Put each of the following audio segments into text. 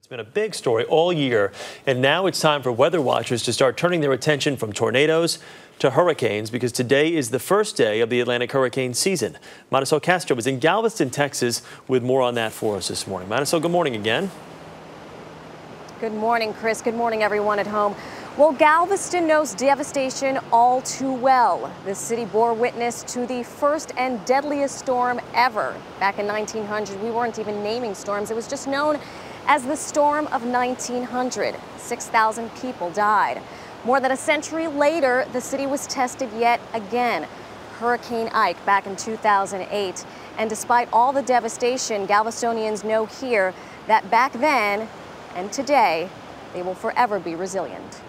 It's been a big story all year, and now it's time for weather watchers to start turning their attention from tornadoes to hurricanes, because today is the first day of the Atlantic hurricane season. Marysol Castro is in Galveston, Texas, with more on that for us this morning. Marysol, good morning again. Good morning, Chris. Good morning, everyone at home. Well, Galveston knows devastation all too well. The city bore witness to the first and deadliest storm ever. Back in 1900, we weren't even naming storms. It was just known as the storm of 1900. 6,000 people died. More than a century later, the city was tested yet again. Hurricane Ike back in 2008. And despite all the devastation, Galvestonians know here that back then and today, they will forever be resilient.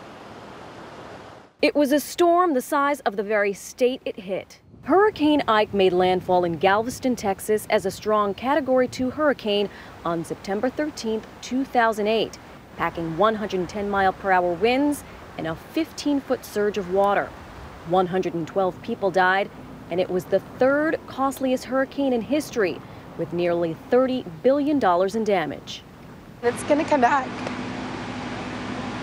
It was a storm the size of the very state it hit. Hurricane Ike made landfall in Galveston, Texas as a strong Category 2 hurricane on September 13, 2008, packing 110-mile-per-hour winds and a 15-foot surge of water. 112 people died, and it was the third costliest hurricane in history, with nearly $30 billion in damage. It's going to come back.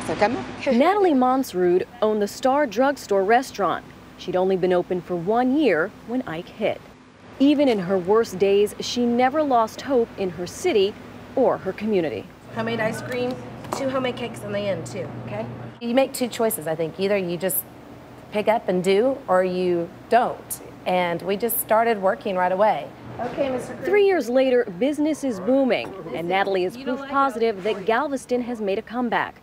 So come back. Natalie Monsrud owned the Star Drugstore restaurant. She'd only been open for 1 year when Ike hit. Even in her worst days, she never lost hope in her city or her community. Homemade ice cream, 2 homemade cakes in the end too, okay? You make 2 choices, I think. Either you just pick up and do, or you don't. And we just started working right away. Okay, Mr. Cruz. 3 years later, business is booming, and Natalie is proof positive that Galveston has made a comeback.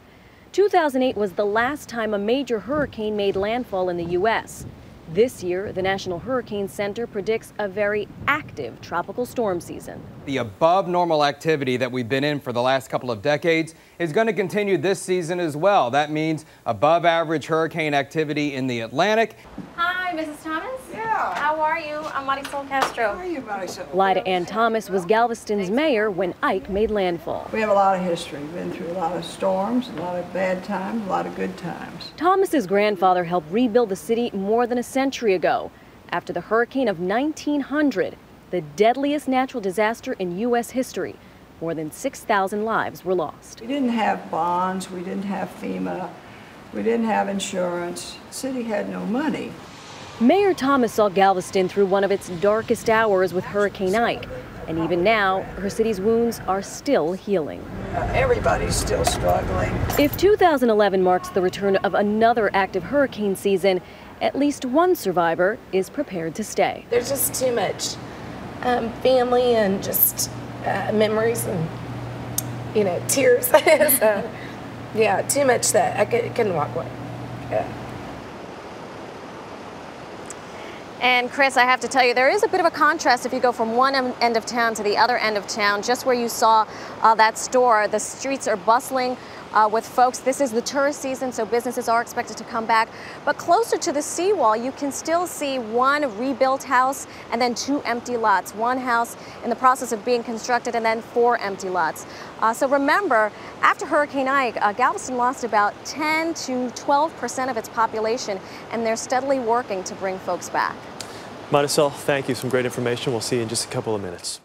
2008 was the last time a major hurricane made landfall in the U.S. This year, the National Hurricane Center predicts a very active tropical storm season. The above normal activity that we've been in for the last couple of decades is going to continue this season as well. That means above average hurricane activity in the Atlantic. Hi, Mrs. Thomas. Yeah. How are you? I'm Marysol Castro. How are you, Marysol? Lyda Ann Thomas was Galveston's mayor when Ike made landfall. We have a lot of history. We've been through a lot of storms, a lot of bad times, a lot of good times. Thomas's grandfather helped rebuild the city more than a century ago, after the hurricane of 1900, the deadliest natural disaster in U.S. history. More than 6,000 lives were lost. We didn't have bonds, we didn't have FEMA, we didn't have insurance. The city had no money. Mayor Thomas saw Galveston through one of its darkest hours with Hurricane Ike. And even now, her city's wounds are still healing. Everybody's still struggling. If 2011 marks the return of another active hurricane season, at least one survivor is prepared to stay. There's just too much family and just memories and, you know, tears. So, yeah, too much that I couldn't walk away. Yeah. And Chris, I have to tell you, there is a bit of a contrast if you go from one end of town to the other end of town. Just where you saw that store, the streets are bustling with folks. This is the tourist season, so businesses are expected to come back. But closer to the seawall, you can still see one rebuilt house and then 2 empty lots. One house in the process of being constructed and then 4 empty lots. So remember, after Hurricane Ike, Galveston lost about 10 to 12% of its population, and they're steadily working to bring folks back. Marysol, thank you. Some great information. We'll see you in just a couple of minutes.